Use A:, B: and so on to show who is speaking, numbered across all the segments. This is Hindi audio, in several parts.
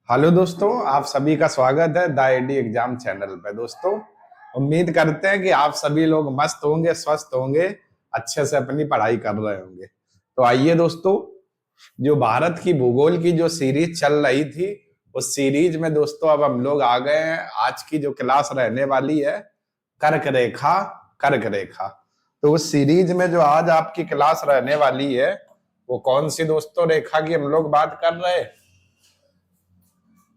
A: हेलो दोस्तों, आप सभी का स्वागत है द एडी एग्जाम चैनल पे। दोस्तों, उम्मीद करते हैं कि आप सभी लोग मस्त होंगे, स्वस्थ होंगे, अच्छे से अपनी पढ़ाई कर रहे होंगे। तो आइए दोस्तों, जो भारत की भूगोल की जो सीरीज चल रही थी, उस सीरीज में दोस्तों अब हम लोग आ गए हैं। आज की जो क्लास रहने वाली है कर्क रेखा, कर्क रेखा। तो उस सीरीज में जो आज आपकी क्लास रहने वाली है वो कौन सी दोस्तों रेखा की हम लोग बात कर रहे हैं?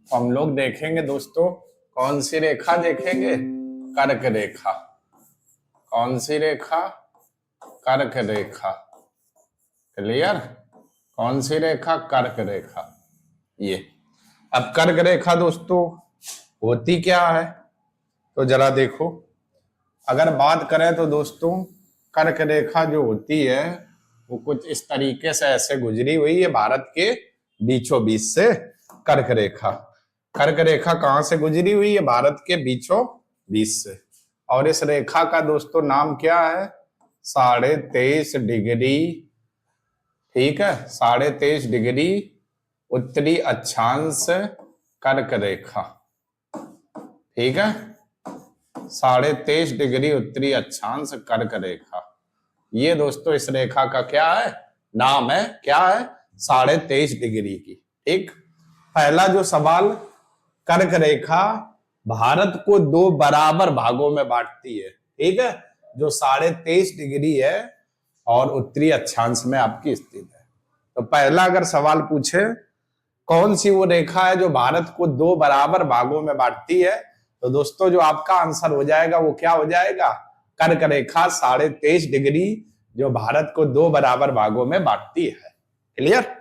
A: हम लोग देखेंगे दोस्तों, कौन सी रेखा देखेंगे? कर्क रेखा। कौन सी रेखा? कर्क रेखा। क्लियर? कौन सी रेखा? कर्क रेखा। ये अब कर्क रेखा दोस्तों होती क्या है, तो जरा देखो। अगर बात करें तो दोस्तों, कर्क रेखा जो होती है वो कुछ इस तरीके से ऐसे गुजरी हुई है भारत के बीचों बीच से। कर्क रेखा, कर्क रेखा कहां से गुजरी हुई है? भारत के बीचों बीच से। और इस रेखा का दोस्तों नाम क्या है? 23.5 डिग्री। ठीक है, 23.5 डिग्री उत्तरी अक्षांश कर्क रेखा। ठीक है, 23.5 डिग्री उत्तरी अक्षांश कर्क रेखा। ये दोस्तों इस रेखा का क्या है? नाम है। क्या है? 23.5 डिग्री की। ठीक, पहला जो सवाल, कर्क रेखा भारत को दो बराबर भागों में बांटती है। ठीक है, जो 23.5 डिग्री है और उत्तरी अक्षांश में आपकी स्थित है। तो पहला अगर सवाल पूछे कौन सी वो रेखा है जो भारत को दो बराबर भागों में बांटती है, तो दोस्तों जो आपका आंसर हो जाएगा वो क्या हो जाएगा? कर्क रेखा 23.5 डिग्री जो भारत को दो बराबर भागों में बांटती है। क्लियर?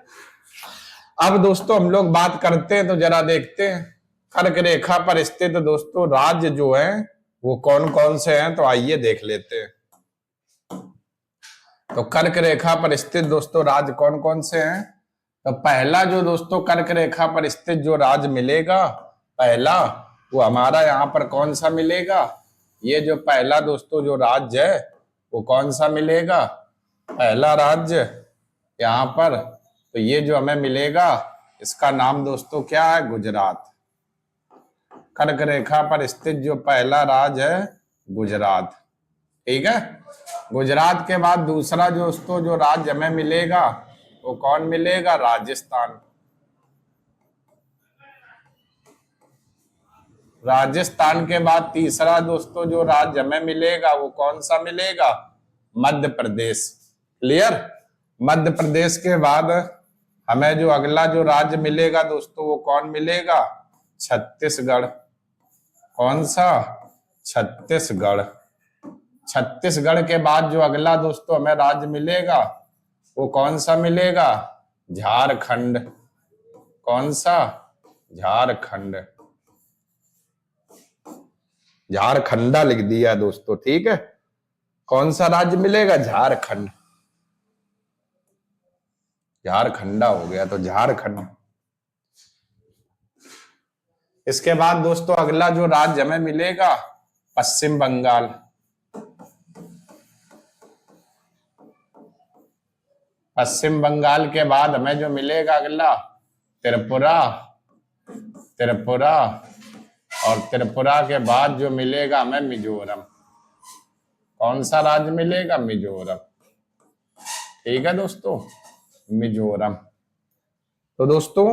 A: अब दोस्तों हम लोग बात करते हैं, तो जरा देखते हैं कर्क रेखा पर स्थित दोस्तों राज्य जो हैं वो कौन कौन से हैं। तो आइए देख लेते हैं। तो कर्क रेखा पर स्थित दोस्तों राज्य कौन कौन से हैं? तो पहला जो दोस्तों कर्क रेखा पर स्थित जो राज्य मिलेगा, पहला वो हमारा यहाँ पर कौन सा मिलेगा? ये जो पहला दोस्तों जो राज्य है वो कौन सा मिलेगा? पहला राज्य यहाँ पर, तो ये जो हमें मिलेगा इसका नाम दोस्तों क्या है? गुजरात। कर्क रेखा पर स्थित जो पहला राज्य है गुजरात। ठीक है, गुजरात के बाद दूसरा दोस्तों जो राज्य हमें मिलेगा वो कौन मिलेगा? राजस्थान। राजस्थान के बाद तीसरा दोस्तों जो राज्य हमें मिलेगा वो कौन सा मिलेगा? मध्य प्रदेश। क्लियर? मध्य प्रदेश के बाद हमें जो अगला जो राज्य मिलेगा दोस्तों वो कौन मिलेगा? छत्तीसगढ़। कौन सा? छत्तीसगढ़। छत्तीसगढ़ के बाद जो अगला दोस्तों हमें राज्य मिलेगा वो कौन सा मिलेगा? झारखंड। कौन सा? झारखंड। झारखंडा लिख दिया दोस्तों। ठीक है, कौन सा राज्य मिलेगा? झारखंड। झारखंडा हो गया तो झारखंड। इसके बाद दोस्तों अगला जो राज्य हमें मिलेगा पश्चिम बंगाल। पश्चिम बंगाल के बाद हमें जो मिलेगा अगला त्रिपुरा। त्रिपुरा, और त्रिपुरा के बाद जो मिलेगा हमें मिजोरम। कौन सा राज्य मिलेगा? मिजोरम। ठीक है दोस्तों, मिजोरम। तो दोस्तों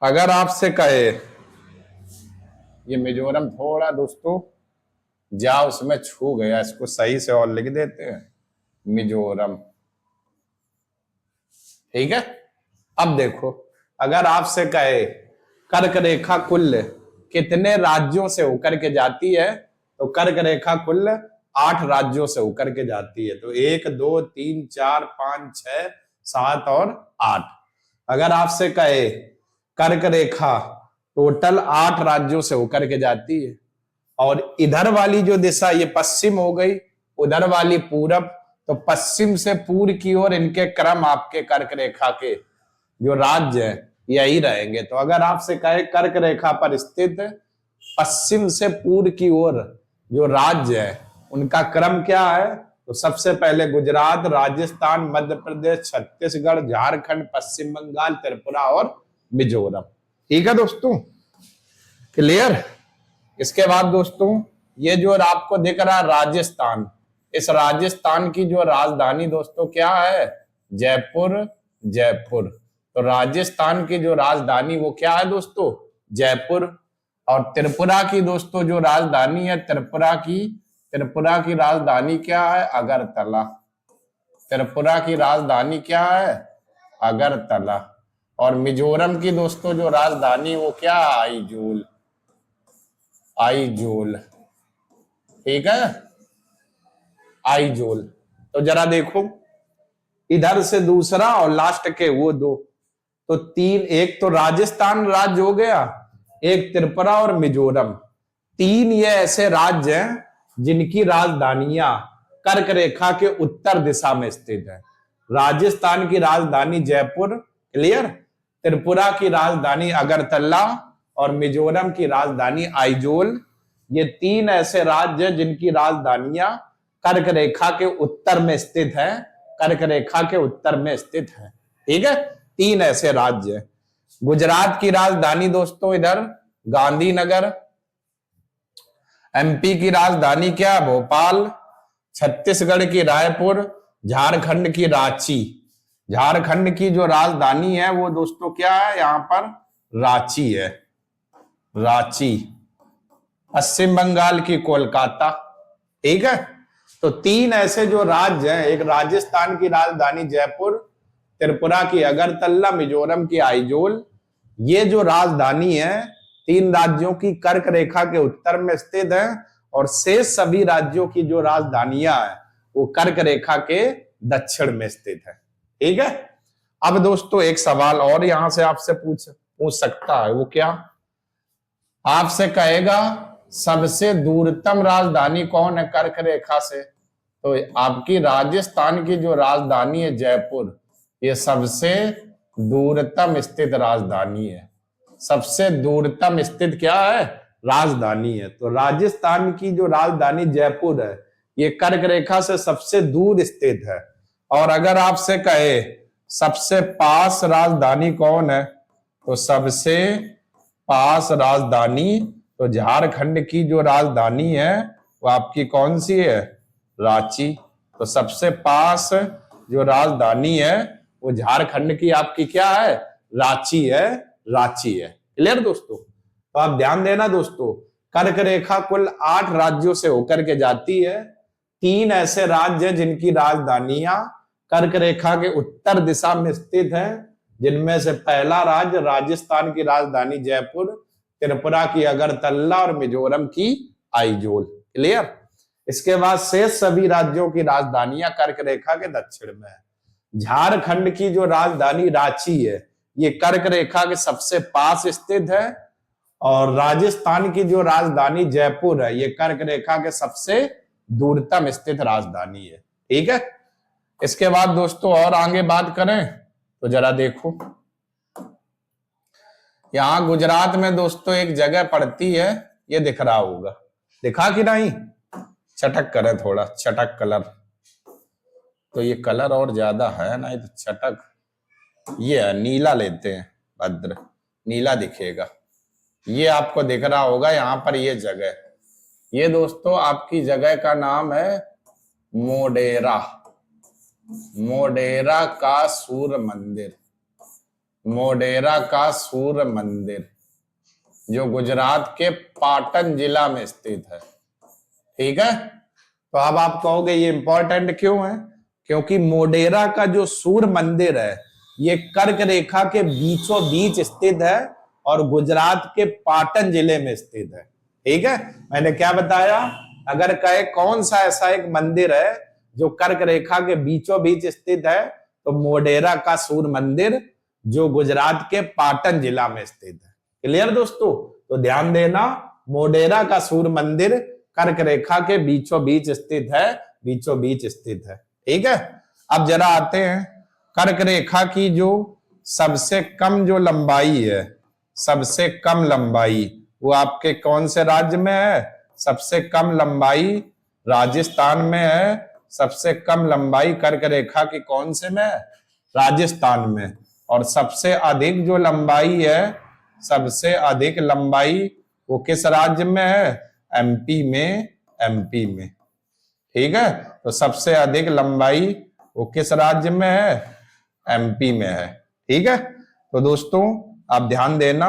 A: अगर आपसे कहे, ये मिजोरम थोड़ा दोस्तों जा उसमें छू गया, इसको सही से और लिख देते हैं, मिजोरम। ठीक है, अब देखो अगर आपसे कहे कर्क रेखा कुल कितने राज्यों से होकर के जाती है, तो कर्क रेखा कुल 8 राज्यों से होकर के जाती है। तो 1 2 3 4 5 6 7 और 8। अगर आपसे कहे कर्क रेखा टोटल 8 राज्यों से होकर के जाती है, और इधर वाली जो दिशा ये पश्चिम हो गई, उधर वाली पूरब, तो पश्चिम से पूर्व की ओर इनके क्रम आपके कर्क रेखा के जो राज्य है यही रहेंगे। तो अगर आपसे कहे कर्क रेखा पर स्थित पश्चिम से पूर्व की ओर जो राज्य है उनका क्रम क्या है, तो सबसे पहले गुजरात, राजस्थान, मध्य प्रदेश, छत्तीसगढ़, झारखंड, पश्चिम बंगाल, त्रिपुरा और मिजोरम। ठीक है दोस्तों, क्लियर। इसके बाद दोस्तों ये जो आपको दिख रहा है राजस्थान, इस राजस्थान की जो राजधानी दोस्तों क्या है? जयपुर। जयपुर। तो राजस्थान की जो राजधानी वो क्या है दोस्तों? जयपुर। और त्रिपुरा की दोस्तों जो राजधानी है, त्रिपुरा की राजधानी क्या है? अगरतला। त्रिपुरा की राजधानी क्या है? अगरतला। और मिजोरम की दोस्तों जो राजधानी वो क्या है? आइजोल। आइजोल, ठीक है, आइजोल। तो जरा देखो इधर से दूसरा और लास्ट के वो दो, तो तीन, एक तो राजस्थान राज्य हो गया, एक त्रिपुरा और मिजोरम। तीन ये ऐसे राज्य हैं जिनकी राजधानियां कर्क रेखा के उत्तर दिशा में स्थित है। राजस्थान की राजधानी जयपुर, क्लियर, त्रिपुरा की राजधानी अगरतला और मिजोरम की राजधानी आइजोल। ये तीन ऐसे राज्य हैं जिनकी राजधानियां कर्क रेखा के उत्तर में स्थित है, कर्क रेखा के उत्तर में स्थित है, ठीक है। तीन ऐसे राज्य। गुजरात की राजधानी दोस्तों इधर गांधीनगर, एमपी की राजधानी क्या? भोपाल, छत्तीसगढ़ की रायपुर, झारखंड की रांची। झारखंड की जो राजधानी है वो दोस्तों क्या है? यहां पर रांची है, रांची। पश्चिम बंगाल की कोलकाता, ठीक है। तो तीन ऐसे जो राज्य हैं, एक राजस्थान की राजधानी जयपुर, त्रिपुरा की अगरतला, मिजोरम की आइजोल। ये जो राजधानी है तीन राज्यों की कर्क रेखा के उत्तर में स्थित है, और शेष सभी राज्यों की जो राजधानियां हैं वो कर्क रेखा के दक्षिण में स्थित है, ठीक है। अब दोस्तों एक सवाल और यहां से आपसे पूछ सकता है, वो क्या? आपसे कहेगा सबसे दूरतम राजधानी कौन है कर्क रेखा से? तो आपकी राजस्थान की जो राजधानी है जयपुर, ये सबसे दूरतम स्थित राजधानी है। सबसे दूरतम स्थित क्या है? राजधानी है। तो राजस्थान की जो राजधानी जयपुर है ये कर्क रेखा से सबसे दूर स्थित है। और अगर आपसे कहे सबसे पास राजधानी कौन है, तो सबसे पास राजधानी तो झारखंड की जो राजधानी है वो आपकी कौन सी है? रांची। तो सबसे पास जो राजधानी है वो झारखंड की आपकी क्या है? रांची है, रांची है। क्लियर दोस्तों? तो आप ध्यान देना दोस्तों, कर्क रेखा कुल 8 राज्यों से होकर के जाती है। तीन ऐसे राज्य हैं जिनकी राजधानियां कर्क रेखा के उत्तर दिशा में स्थित है, जिनमें से पहला राज्य राजस्थान की राजधानी जयपुर, त्रिपुरा की अगरतला और मिजोरम की आइजोल। क्लियर? इसके बाद शेष सभी राज्यों की राजधानियां कर्क रेखा के दक्षिण में है। झारखंड की जो राजधानी रांची है ये कर्क रेखा के सबसे पास स्थित है, और राजस्थान की जो राजधानी जयपुर है ये कर्क रेखा के सबसे दूरतम स्थित राजधानी है, ठीक है। इसके बाद दोस्तों और आगे बात करें तो जरा देखो, यहां गुजरात में दोस्तों एक जगह पड़ती है, ये दिख रहा होगा, दिखा कि नहीं? चटक करें थोड़ा, चटक कलर, तो ये कलर और ज्यादा है ना, तो चटक ये है, नीला लेते हैं, भद्र नीला दिखेगा। ये आपको दिख रहा होगा यहां पर ये जगह, ये दोस्तों आपकी जगह का नाम है मोडेरा। मोडेरा का सूर्य मंदिर, मोडेरा का सूर्य मंदिर जो गुजरात के पाटन जिला में स्थित है, ठीक है। तो अब आप कहोगे ये इंपॉर्टेंट क्यों है? क्योंकि मोडेरा का जो सूर्य मंदिर है ये कर्क रेखा के बीचों बीच स्थित है और गुजरात के पाटन जिले में स्थित है, ठीक है। मैंने क्या बताया? अगर कहे कौन सा ऐसा एक मंदिर है जो कर्क रेखा के बीचों बीच स्थित है, तो मोडेरा का सूर्य मंदिर जो गुजरात के पाटन जिला में स्थित है। क्लियर दोस्तों? तो ध्यान देना, मोडेरा का सूर्य मंदिर कर्क रेखा के बीचों बीच स्थित है, बीचों बीच स्थित है, ठीक है। अब जरा आते हैं कर्क रेखा की जो सबसे कम जो लंबाई है, सबसे कम लंबाई वो आपके कौन से राज्य में है? सबसे कम लंबाई राजस्थान में है। सबसे कम लंबाई कर्क रेखा की कौन से में है? राजस्थान में। और सबसे अधिक जो लंबाई है सबसे अधिक लंबाई वो किस राज्य में है? एमपी में, एमपी में। ठीक है, तो सबसे अधिक लंबाई वो किस राज्य में है? एमपी में है। ठीक है, तो दोस्तों आप ध्यान देना,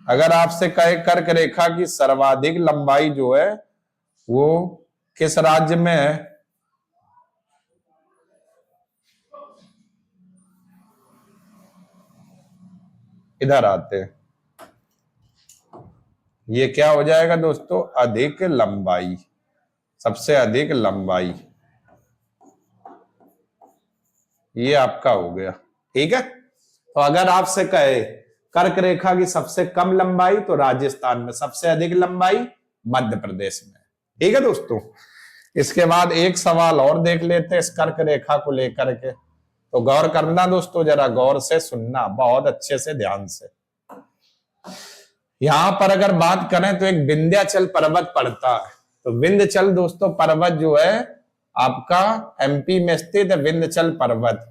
A: अगर आपसे कहे कर्क रेखा की सर्वाधिक लंबाई जो है वो किस राज्य में है? इधर आते हैं, ये क्या हो जाएगा दोस्तों? अधिक लंबाई, सबसे अधिक लंबाई, ये आपका हो गया। ठीक है, तो अगर आपसे कहे कर्क रेखा की सबसे कम लंबाई तो राजस्थान में, सबसे अधिक लंबाई मध्य प्रदेश में। ठीक है दोस्तों, इसके बाद एक सवाल और देख लेते हैं इस कर्क रेखा को लेकर के, तो गौर करना दोस्तों, जरा गौर से सुनना, बहुत अच्छे से ध्यान से। यहां पर अगर बात करें तो एक विंध्याचल पर्वत पड़ता है, तो विंध्याचल दोस्तों पर्वत जो है आपका एमपी में स्थित है, विंध्याचल पर्वत,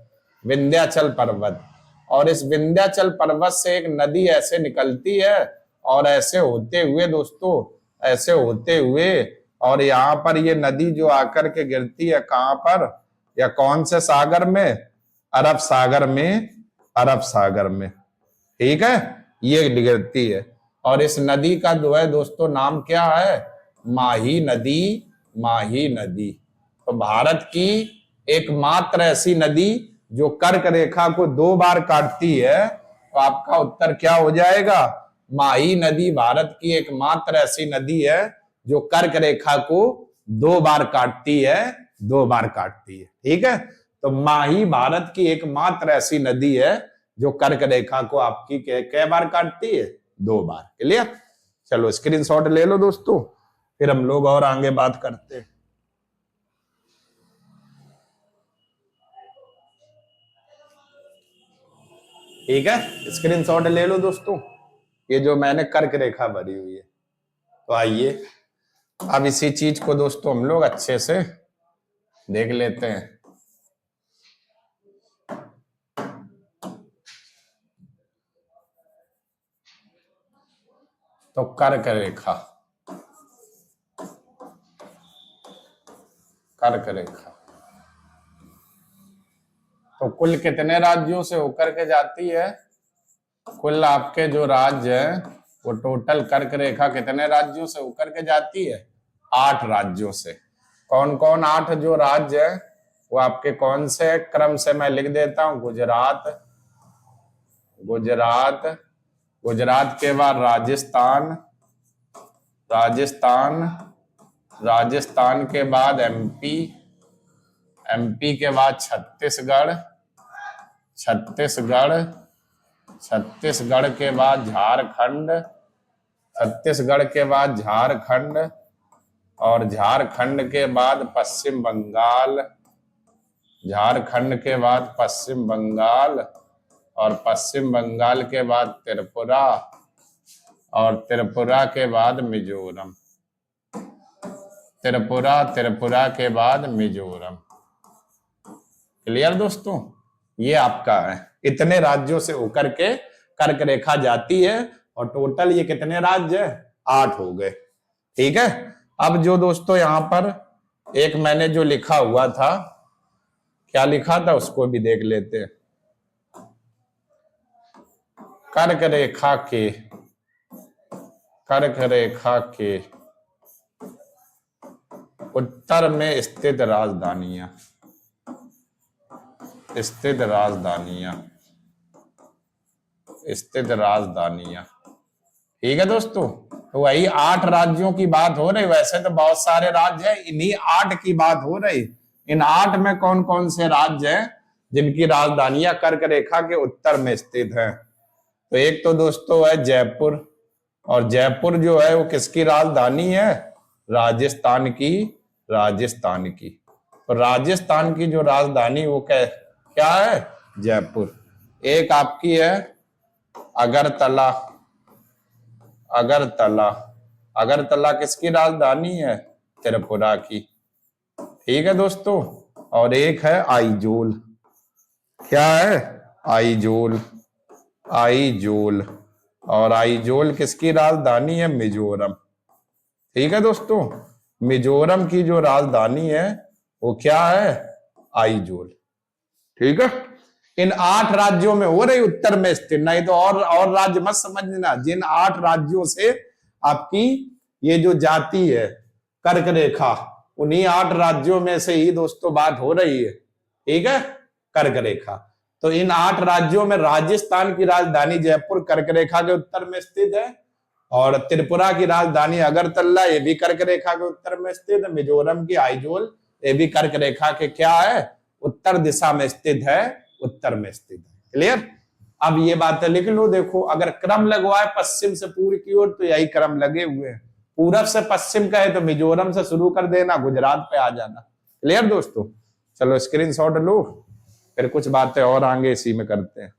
A: विंध्याचल पर्वत। और इस विंध्याचल पर्वत से एक नदी ऐसे निकलती है और ऐसे होते हुए दोस्तों, ऐसे होते हुए, और यहाँ पर ये नदी जो आकर के गिरती है कहां पर, या कौन से सागर में? अरब सागर में, अरब सागर में। ठीक है, ये गिरती है, और इस नदी का जो है दोस्तों नाम क्या है? माही नदी, माही नदी। तो भारत की एकमात्र ऐसी नदी जो कर्क रेखा को 2 बार काटती है, तो आपका उत्तर क्या हो जाएगा? माही नदी भारत की एकमात्र ऐसी नदी है जो कर्क रेखा को 2 बार काटती है, 2 बार काटती है। ठीक है, तो माही भारत की एकमात्र ऐसी नदी है जो कर्क रेखा को आपकी कै बार काटती है? 2 बार। क्लियर? चलो स्क्रीनशॉट ले लो दोस्तों, फिर हम लोग और आगे बात करते हैं। ठीक है, स्क्रीनशॉट ले लो दोस्तों, ये जो मैंने कर्क रेखा भरी हुई है। तो आइए अब इसी चीज को दोस्तों हम लोग अच्छे से देख लेते हैं। तो कर्क रेखा, कर्क रेखा तो कुल कितने राज्यों से होकर के जाती है? कुल आपके जो राज्य है वो टोटल कर्क रेखा कितने राज्यों से होकर के जाती है? 8 राज्यों से। कौन कौन 8 जो राज्य है वो आपके कौन से क्रम से मैं लिख देता हूं? गुजरात, गुजरात, गुजरात के बाद राजस्थान, राजस्थान, राजस्थान के बाद एमपी, एमपी के बाद छत्तीसगढ़, छत्तीसगढ़, छत्तीसगढ़ के बाद झारखंड, छत्तीसगढ़ के बाद झारखंड, और झारखंड के बाद पश्चिम बंगाल, झारखंड के बाद पश्चिम बंगाल, और पश्चिम बंगाल के बाद त्रिपुरा, और त्रिपुरा के बाद मिजोरम, त्रिपुरा, त्रिपुरा के बाद मिजोरम। क्लियर दोस्तों? ये आपका है, इतने राज्यों से होकर के कर्क रेखा जाती है, और टोटल ये कितने राज्य है? 8 हो गए। ठीक है, अब जो दोस्तों यहां पर एक मैंने जो लिखा हुआ था, क्या लिखा था उसको भी देख लेते हैं। कर्क रेखा के, कर्क रेखा के उत्तर में स्थित राजधानियां, स्थित राजधानियां, स्थित राजधानियां। ठीक है दोस्तों, तो वही 8 राज्यों की बात हो रही, वैसे तो बहुत सारे राज्य हैं, इन्हीं 8 की बात हो रही। इन 8 में कौन कौन से राज्य हैं जिनकी राजधानियां कर्क रेखा के उत्तर में स्थित हैं? तो एक तो दोस्तों है जयपुर, और जयपुर जो है वो किसकी राजधानी है? राजस्थान की, राजस्थान की। तो राजस्थान की जो राजधानी वो क्या है? जयपुर। एक आपकी है अगरतला, अगरतला, अगरतला किसकी राजधानी है? त्रिपुरा की। ठीक है दोस्तों, और एक है आइजोल, क्या है? आइजोल, आइजोल, और आइजोल किसकी राजधानी है? मिजोरम। ठीक है दोस्तों, मिजोरम की जो राजधानी है वो क्या है? आइजोल। ठीक है, इन 8 राज्यों में हो रही उत्तर में स्थित, नहीं तो और राज्य मत समझना। जिन 8 राज्यों से आपकी ये जो जाती है कर्क रेखा, उन्हीं 8 राज्यों में से ही दोस्तों बात हो रही है। ठीक है, कर्क रेखा। तो इन 8 राज्यों में राजस्थान की राजधानी जयपुर कर्क रेखा के उत्तर में स्थित है, और त्रिपुरा की राजधानी अगरतला ये भी कर्क रेखा के उत्तर में स्थित है। मिजोरम की आइजोल ये भी कर्क रेखा के क्या है? उत्तर दिशा में स्थित है, उत्तर में स्थित है। क्लियर? अब ये बातें लिख लो। देखो, अगर क्रम लगवाए पश्चिम से पूर्व की ओर तो यही क्रम लगे हुए हैं। पूरब से पश्चिम का है तो मिजोरम से शुरू कर देना, गुजरात पे आ जाना। क्लियर दोस्तों? चलो स्क्रीनशॉट लो, फिर कुछ बातें और आगे इसी में करते हैं।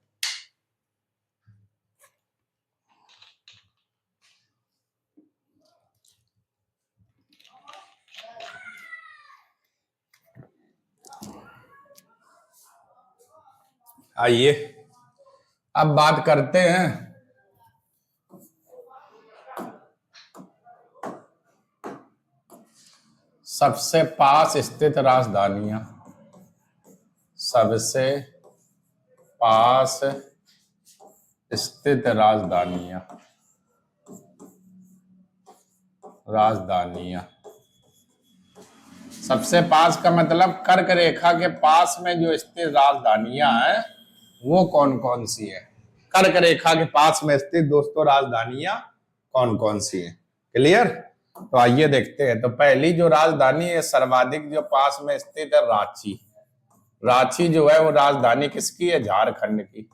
A: आइए अब बात करते हैं सबसे पास स्थित राजधानियां। सबसे पास स्थित राजधानियां। सबसे पास का मतलब कर्क रेखा के पास में जो स्थित राजधानियां हैं वो कौन कौन सी है? कर्क रेखा के पास में स्थित दोस्तों राजधानियां कौन कौन सी है? क्लियर? तो आइए देखते हैं। तो पहली जो राजधानी है सर्वाधिक जो पास में स्थित है, रांची। रांची जो है वो राजधानी किसकी है? झारखंड की।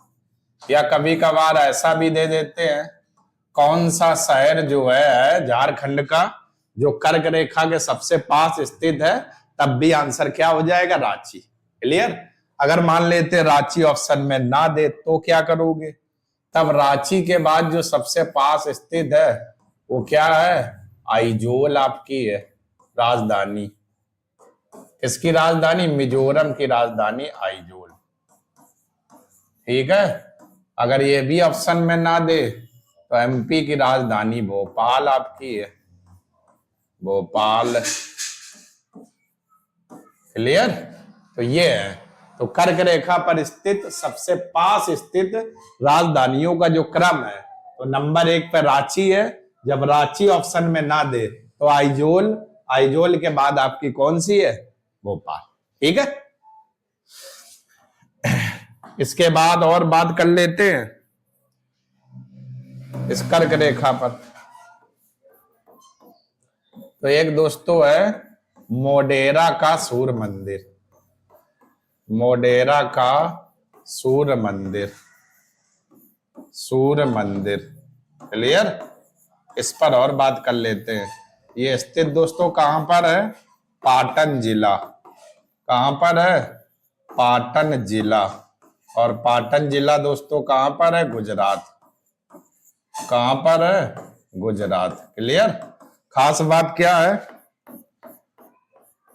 A: या कभी कभार ऐसा भी दे देते हैं, कौन सा शहर जो है झारखंड का जो कर्क रेखा के सबसे पास स्थित है, तब भी आंसर क्या हो जाएगा? रांची। क्लियर? अगर मान लेते रांची ऑप्शन में ना दे तो क्या करोगे? तब रांची के बाद जो सबसे पास स्थित है वो क्या है? आइजोल आपकी है राजधानी। किसकी राजधानी? मिजोरम की राजधानी आइजोल। ठीक है, अगर ये भी ऑप्शन में ना दे तो एमपी की राजधानी भोपाल आपकी है, भोपाल। क्लियर? तो ये है। तो कर्क रेखा पर स्थित सबसे पास स्थित राजधानियों का जो क्रम है, तो नंबर 1 पे रांची है। जब रांची ऑप्शन में ना दे तो आइजोल, आइजोल के बाद आपकी कौन सी है? भोपाल। ठीक है, इसके बाद और बात कर लेते हैं इस कर्क रेखा पर। तो एक दोस्तों है मोढेरा का सूर्य मंदिर। मोढेरा का सूर्य मंदिर, सूर्य मंदिर। क्लियर? इस पर और बात कर लेते हैं। ये स्थित दोस्तों कहां पर है? पाटन जिला। कहां पर है? पाटन जिला। और पाटन जिला दोस्तों कहां पर है? गुजरात। कहां पर है? गुजरात। क्लियर? खास बात क्या है?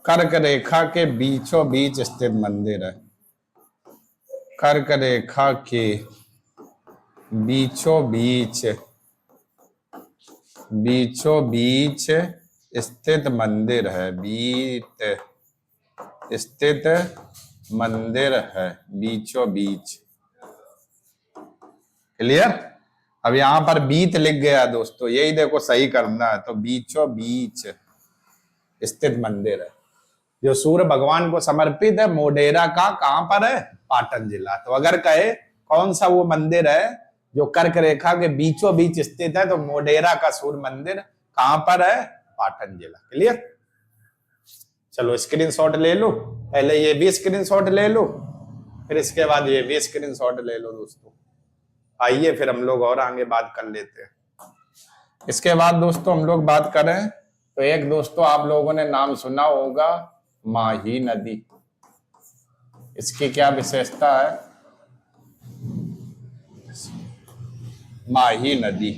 A: कर्क रेखा के बीचों बीच स्थित मंदिर है। कर्क रेखा के बीचों बीच स्थित मंदिर है। स्थित मंदिर है बीचों बीच। क्लियर? अब यहां पर बीत लिख गया दोस्तों, यही देखो सही करना है। तो बीचों बीच स्थित मंदिर है जो सूर्य भगवान को समर्पित है। मोढेरा का कहां पर है? पाटन जिला। तो अगर कहे कौन सा वो मंदिर है जो कर्क रेखा के बीचों बीच स्थित है, तो मोढेरा का सूर्य मंदिर कहां पर है? पाटन जिला। क्लियर? चलो स्क्रीनशॉट ले लो। पहले ये भी स्क्रीनशॉट ले लो, फिर इसके बाद ये भी स्क्रीनशॉट ले लो दोस्तों। आइए फिर हम लोग और आगे बात कर लेते हैं। इसके बाद दोस्तों हम लोग बात करें तो एक दोस्तों आप लोगों ने नाम सुना होगा, माही नदी। इसकी क्या विशेषता है? माही नदी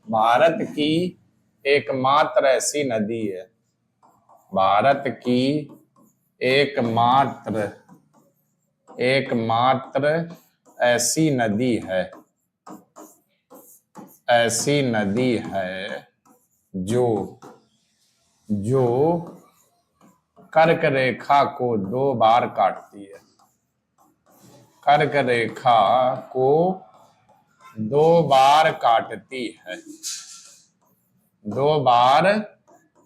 A: भारत की एकमात्र ऐसी नदी है, भारत की एकमात्र ऐसी नदी है ऐसी नदी है जो कर्क रेखा को 2 बार काटती है। कर्क रेखा को 2 बार काटती है, 2 बार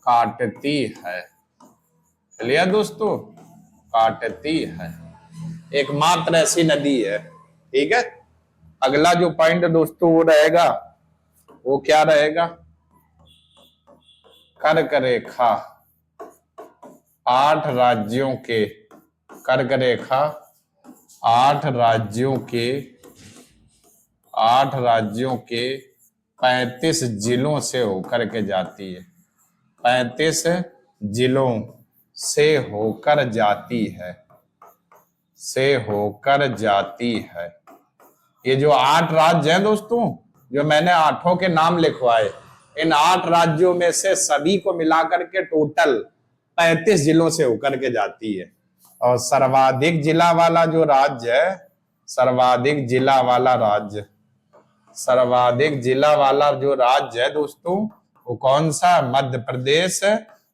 A: काटती है। क्लियर दोस्तों, काटती है, एकमात्र ऐसी नदी है। ठीक है, अगला जो पॉइंट दोस्तों वो रहेगा, वो क्या रहेगा? कर्क रेखा 8 राज्यों के, कर्क रेखा 8 राज्यों के 35 जिलों से होकर के जाती है। 35 जिलों से होकर जाती है, ये जो 8 राज्य हैं दोस्तों, जो मैंने 8 के नाम लिखवाए, इन 8 राज्यों में से सभी को मिलाकर के टोटल 35 जिलों से होकर के जाती है। और सर्वाधिक जिला वाला जो राज्य है, सर्वाधिक जिला वाला जो राज्य है दोस्तों, वो कौन सा? मध्य प्रदेश।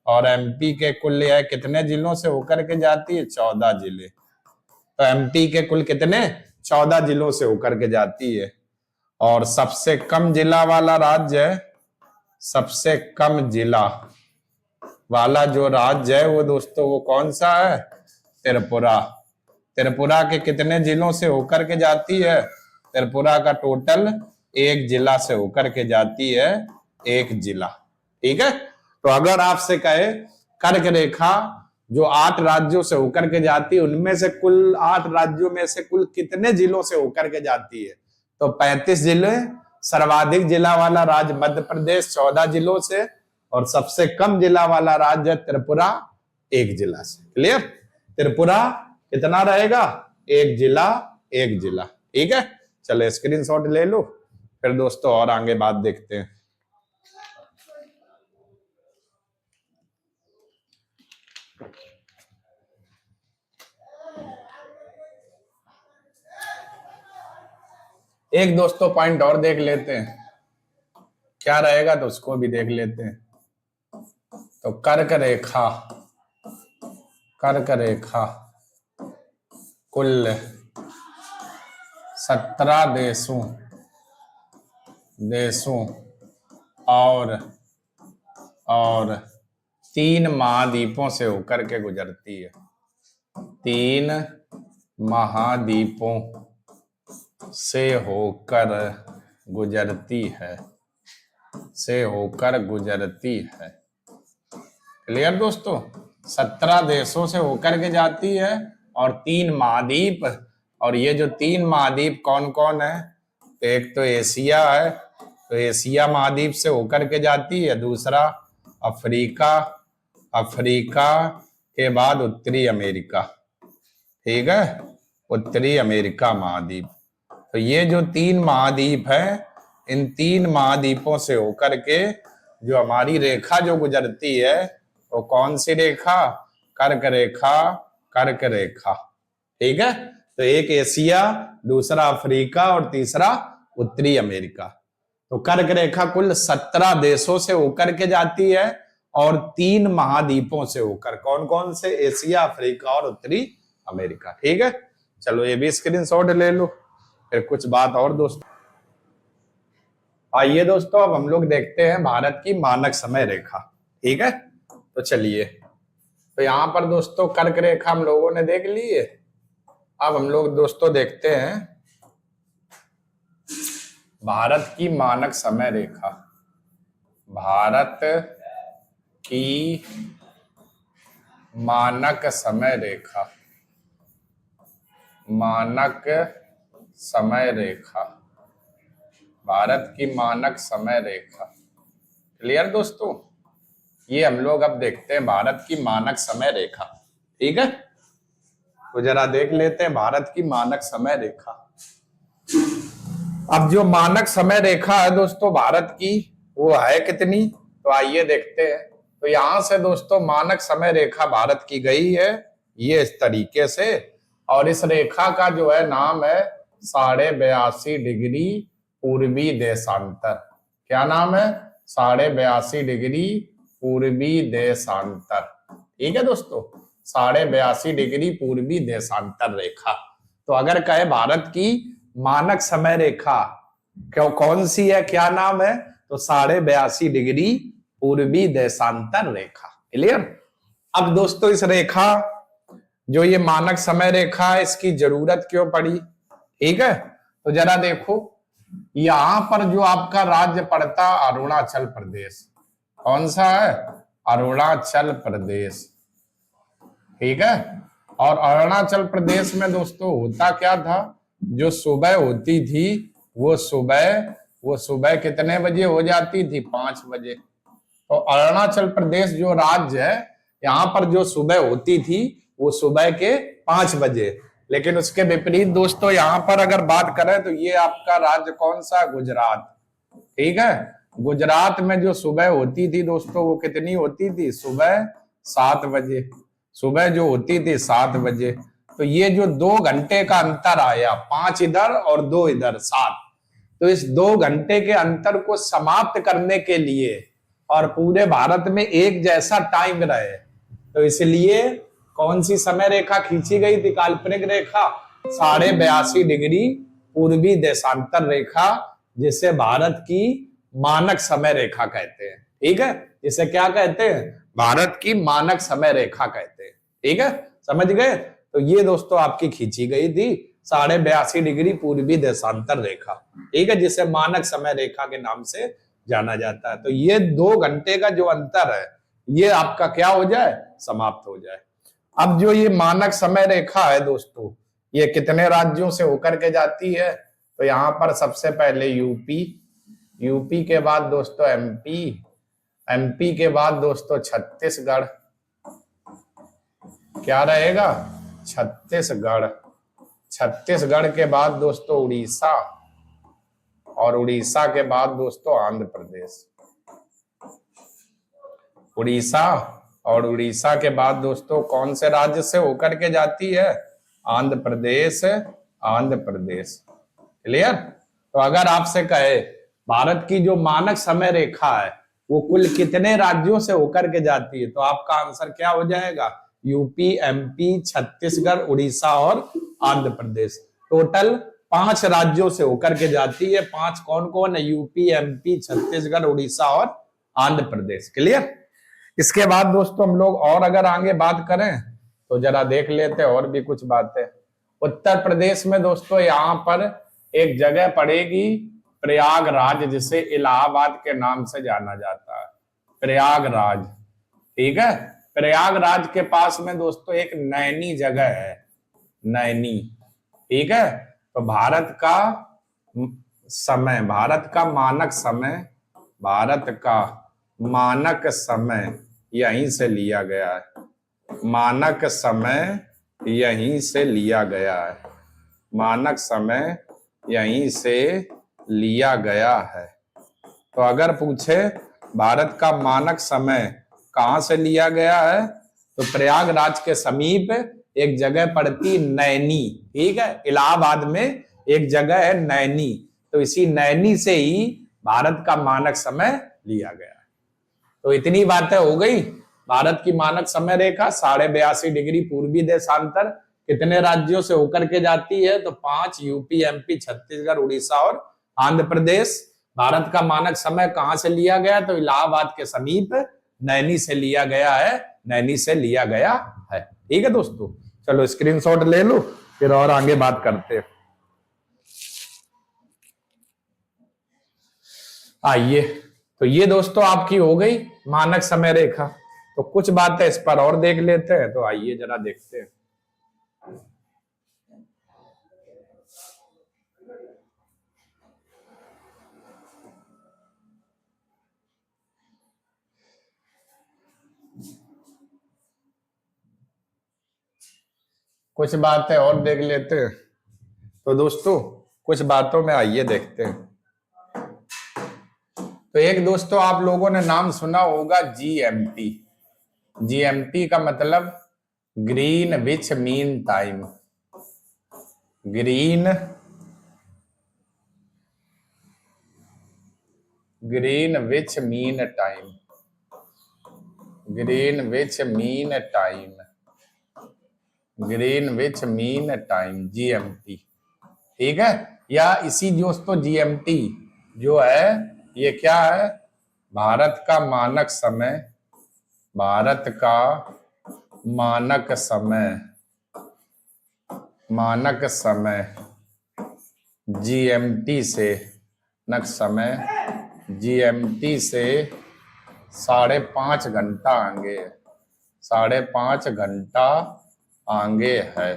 A: और एमपी के कुल है कितने जिलों से होकर के जाती है? 14 जिले। तो एमपी के कुल कितने? 14 जिलों से होकर के जाती है। और सबसे कम जिला वाला राज्य है, सबसे कम जिला वाला जो राज्य है वो दोस्तों वो कौन सा है? त्रिपुरा। त्रिपुरा के कितने जिलों से होकर के जाती है? त्रिपुरा का टोटल 1 जिला से होकर के जाती है, 1 जिला। ठीक है, तो अगर आपसे कहे कर्क रेखा जो 8 राज्यों से होकर के जाती है, उनमें से कुल 8 राज्यों में से कुल कितने जिलों से होकर के जाती है? तो 35 जिले। सर्वाधिक जिला वाला राज्य मध्य प्रदेश 14 जिलों से, और सबसे कम जिला वाला राज्य त्रिपुरा 1 जिला से। क्लियर? त्रिपुरा कितना रहेगा? 1 जिला, 1 जिला। ठीक है, चलो स्क्रीनशॉट ले लो, फिर दोस्तों और आगे बात देखते हैं। एक दोस्तों पॉइंट और देख लेते हैं, क्या रहेगा तो उसको भी देख लेते हैं। तो कर्क रेखा कुल 17 देशों और 3 महाद्वीपों से होकर के गुजरती है। 3 महाद्वीपों से होकर गुजरती है। क्लियर दोस्तों? 17 देशों से होकर के जाती है और 3 महाद्वीप। और ये जो 3 महाद्वीप कौन कौन है? तो एक तो एशिया है, तो एशिया महाद्वीप से होकर के जाती है। दूसरा अफ्रीका के बाद उत्तरी अमेरिका। ठीक है, उत्तरी अमेरिका महाद्वीप। तो ये जो 3 महाद्वीप है, इन 3 महाद्वीपों से होकर के जो हमारी रेखा जो गुजरती है वो कौन सी रेखा? कर्क रेखा। ठीक है, तो एक एशिया, दूसरा अफ्रीका और तीसरा उत्तरी अमेरिका। तो कर्क रेखा कुल 17 देशों से होकर के जाती है और 3 महाद्वीपों से होकर। कौन कौन से? एशिया, अफ्रीका और उत्तरी अमेरिका। ठीक है, चलो ये भी स्क्रीनशॉट ले लो, फिर कुछ बात और दोस्तों। आइए दोस्तों, अब हम लोग देखते हैं भारत की मानक समय रेखा। ठीक है, तो चलिए, तो यहां पर दोस्तों कर्क रेखा हम लोगों ने देख ली है। अब हम लोग दोस्तों देखते हैं भारत की मानक समय रेखा। भारत की मानक समय रेखा, भारत की मानक समय रेखा। क्लियर दोस्तों? ये हम लोग अब देखते हैं भारत की मानक समय रेखा। ठीक है, तो जरा देख लेते हैं भारत की मानक समय रेखा। अब जो मानक समय रेखा है दोस्तों भारत की, वो है कितनी? तो आइए देखते हैं। तो यहां से दोस्तों मानक समय रेखा भारत की गई है ये इस तरीके से, और इस रेखा का जो है नाम है 82.5 डिग्री पूर्वी देशांतर। क्या नाम है? 82.5 डिग्री पूर्वी देशांतर। ठीक है दोस्तों, 82.5 डिग्री पूर्वी देशांतर रेखा। तो अगर कहे भारत की मानक समय रेखा क्यों कौन सी है, क्या नाम है? तो 82.5 डिग्री पूर्वी देशांतर रेखा। क्लियर? अब दोस्तों इस रेखा, जो ये मानक समय रेखा है, इसकी जरूरत क्यों पड़ी? ठीक है, तो जरा देखो, यहां पर जो आपका राज्य पड़ता अरुणाचल प्रदेश। कौन सा है? अरुणाचल प्रदेश। ठीक है, और अरुणाचल प्रदेश में दोस्तों होता क्या था, जो सुबह होती थी वो सुबह कितने बजे हो जाती थी? 5 बजे। तो अरुणाचल प्रदेश जो राज्य है, यहाँ पर जो सुबह होती थी वो सुबह के 5 बजे। लेकिन उसके विपरीत दोस्तों यहाँ पर अगर बात करें तो ये आपका राज्य कौन सा? गुजरात। ठीक है, गुजरात में जो सुबह होती थी दोस्तों वो कितनी होती थी? सुबह 7 बजे। सुबह जो होती थी 7 बजे। तो ये जो 2 घंटे का अंतर आया, 5 इधर और 2 इधर, 7, तो इस 2 घंटे के अंतर को समाप्त करने के लिए और पूरे भारत में एक जैसा टाइम रहे, तो इसलिए कौन सी समय रेखा खींची गई थी? काल्पनिक रेखा 82.5 डिग्री पूर्वी देशांतर रेखा, जिसे भारत की मानक समय रेखा कहते हैं। ठीक है, जिसे क्या कहते हैं? भारत की मानक समय रेखा कहते हैं। ठीक है, समझ गए? तो ये दोस्तों आपकी खींची गई थी 82.5 डिग्री पूर्वी देशांतर रेखा। ठीक है, जिसे मानक समय रेखा के नाम से जाना जाता है। तो ये 2 घंटे का जो अंतर है ये आपका क्या हो जाए? समाप्त हो जाए। अब जो ये मानक समय रेखा है दोस्तों, ये कितने राज्यों से होकर के जाती है? तो यहाँ पर सबसे पहले यूपी, यूपी के बाद दोस्तों एमपी, एमपी के बाद दोस्तों छत्तीसगढ़, क्या रहेगा? छत्तीसगढ़। छत्तीसगढ़ के बाद दोस्तों उड़ीसा, और उड़ीसा के बाद दोस्तों आंध्र प्रदेश। उड़ीसा और उड़ीसा के बाद दोस्तों कौन से राज्य से होकर के जाती है? आंध्र प्रदेश, आंध्र प्रदेश। क्लियर? तो अगर आपसे कहे भारत की जो मानक समय रेखा है वो कुल कितने राज्यों से होकर के जाती है, तो आपका आंसर क्या हो जाएगा? यूपी, एमपी, छत्तीसगढ़, उड़ीसा और आंध्र प्रदेश। टोटल 5 राज्यों से होकर के जाती है। 5 कौन कौन है? यूपी, एमपी, छत्तीसगढ़, उड़ीसा और आंध्र प्रदेश। क्लियर? इसके बाद दोस्तों हम लोग और अगर आगे बात करें तो जरा देख लेते हैं और भी कुछ बातें। उत्तर प्रदेश में दोस्तों यहाँ पर एक जगह पड़ेगी प्रयागराज, जिसे इलाहाबाद के नाम से जाना जाता है। प्रयागराज। ठीक है, प्रयागराज के पास में दोस्तों एक नैनी जगह है, नैनी। ठीक है, तो भारत का समय, भारत का मानक समय, भारत का मानक समय यहीं से लिया गया है। मानक समय यहीं से लिया गया है। मानक समय यहीं से लिया गया है। तो अगर पूछे भारत का मानक समय कहां से लिया गया है, तो प्रयागराज के समीप एक जगह पड़ती नैनी। ठीक है, इलाहाबाद में एक जगह है नैनी, तो इसी नैनी से ही भारत का मानक समय लिया गया है। तो इतनी बातें हो गई। भारत की मानक समय रेखा 82.5 डिग्री पूर्वी देशांतर कितने राज्यों से होकर के जाती है? तो 5, यूपी, एमपी, छत्तीसगढ़, उड़ीसा और आंध्र प्रदेश। भारत का मानक समय कहां से लिया गया? तो इलाहाबाद के समीप नैनी से लिया गया है, नैनी से लिया गया है। ठीक है दोस्तों, चलो स्क्रीनशॉट ले लो, फिर और आगे बात करते हैं। आइए, तो ये दोस्तों आपकी हो गई मानक समय रेखा। तो कुछ बातें इस पर और देख लेते हैं, तो आइए जरा देखते हैं। कुछ बातें और देख लेते हैं। तो दोस्तों कुछ बातों में आइए देखते हैं। तो एक दोस्तों आप लोगों ने नाम सुना होगा जीएमटी। जीएमटी का मतलब Greenwich mean time. Green Greenwich mean time, Greenwich mean time, Greenwich mean time GMT, ठीक है। या इसी दोस्तों जीएमटी जो है ये क्या है, भारत का मानक समय, भारत का मानक समय, मानक समय जीएमटी से, नक समय जीएमटी से 5.5 घंटा आगे है, 5.5 घंटा आगे है,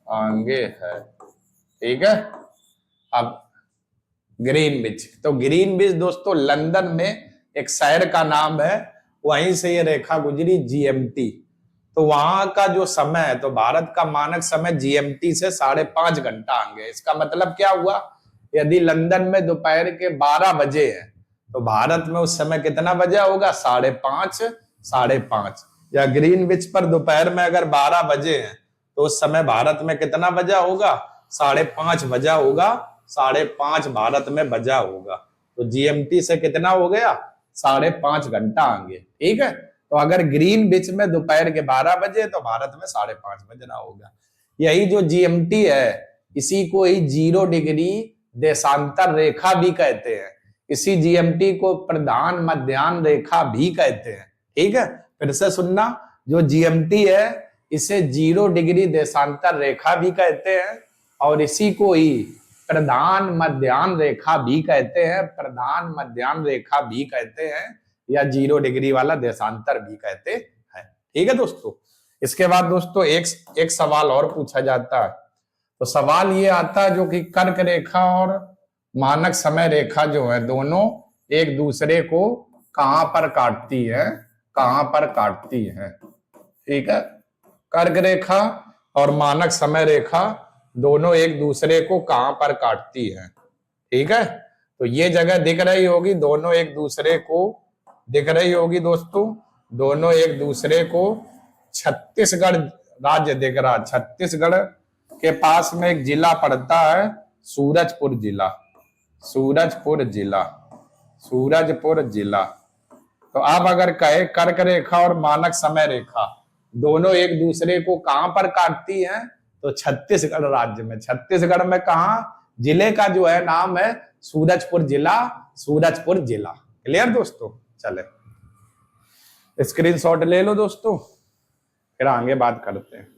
A: आगे है, ठीक है। अब ग्रीनविच, तो ग्रीनविच दोस्तों लंदन में एक शहर का नाम है, वहीं से ये रेखा गुजरी जीएमटी। तो वहां का जो समय है, तो भारत का मानक समय जीएमटी से 5.5 घंटा आगे। इसका मतलब क्या हुआ, यदि लंदन में दोपहर के 12 बजे है तो भारत में उस समय कितना बजा होगा, 5:30, 5:30। या ग्रीनविच पर दोपहर में अगर 12 बजे हैं तो उस समय भारत में कितना बजा होगा, 5:30 बजा होगा, 5:30 भारत में बजा होगा। तो जीएमटी से कितना हो गया, 5.5 घंटा आगे, ठीक है। तो अगर ग्रीनविच में दोपहर के 12 बजे तो भारत में 5:30 बजना होगा। यही जो जीएमटी है इसी को ही 0 डिग्री देशांतर रेखा भी कहते हैं, इसी जीएमटी को प्रधान मध्याह्न रेखा भी कहते हैं, ठीक है। फिर से सुनना, जो जीएमटी है इसे 0 डिग्री देशांतर रेखा भी कहते हैं और इसी को ही प्रधान मध्याह्न रेखा भी कहते हैं, प्रधान मध्याह्न रेखा भी कहते हैं, या 0 डिग्री वाला देशांतर भी कहते हैं, ठीक है दोस्तों। इसके बाद दोस्तों एक सवाल और पूछा जाता है, तो सवाल ये आता है जो कि कर्क रेखा और मानक समय रेखा जो है दोनों एक दूसरे को कहां पर काटती है, कहां पर काटती है, ठीक है। कर्क रेखा और मानक समय रेखा दोनों एक दूसरे को कहां पर काटती है, ठीक है। तो ये जगह दिख रही होगी, दोनों एक दूसरे को दिख रही होगी दोस्तों, दोनों एक दूसरे को छत्तीसगढ़ राज्य दिख रहा, छत्तीसगढ़ के पास में एक जिला पड़ता है सूरजपुर जिला, सूरजपुर जिला, सूरजपुर जिला। तो आप अगर कहे कर्क रेखा और मानक समय रेखा दोनों एक दूसरे को कहां पर काटती हैं, तो छत्तीसगढ़ राज्य में, छत्तीसगढ़ में कहा, जिले का जो है नाम है सूरजपुर जिला, सूरजपुर जिला। क्लियर दोस्तों, चले स्क्रीनशॉट ले लो दोस्तों, फिर आगे बात करते हैं।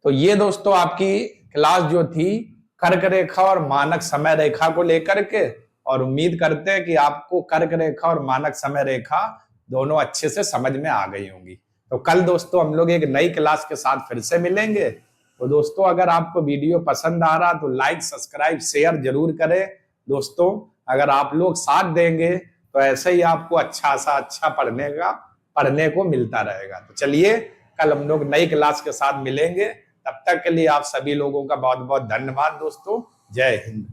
A: तो ये दोस्तों आपकी क्लास जो थी कर्क रेखा और मानक समय रेखा को लेकर के, और उम्मीद करते हैं कि आपको कर्क रेखा और मानक समय रेखा दोनों अच्छे से समझ में आ गई होंगी। तो कल दोस्तों हम लोग एक नई क्लास के साथ फिर से मिलेंगे। तो दोस्तों अगर आपको वीडियो पसंद आ रहा तो लाइक, सब्सक्राइब, शेयर जरूर करें दोस्तों। अगर आप लोग साथ देंगे तो ऐसे ही आपको अच्छा पढ़ने को मिलता रहेगा। तो चलिए कल हम लोग नई क्लास के साथ मिलेंगे, तब तक के लिए आप सभी लोगों का बहुत बहुत धन्यवाद दोस्तों। जय हिंद।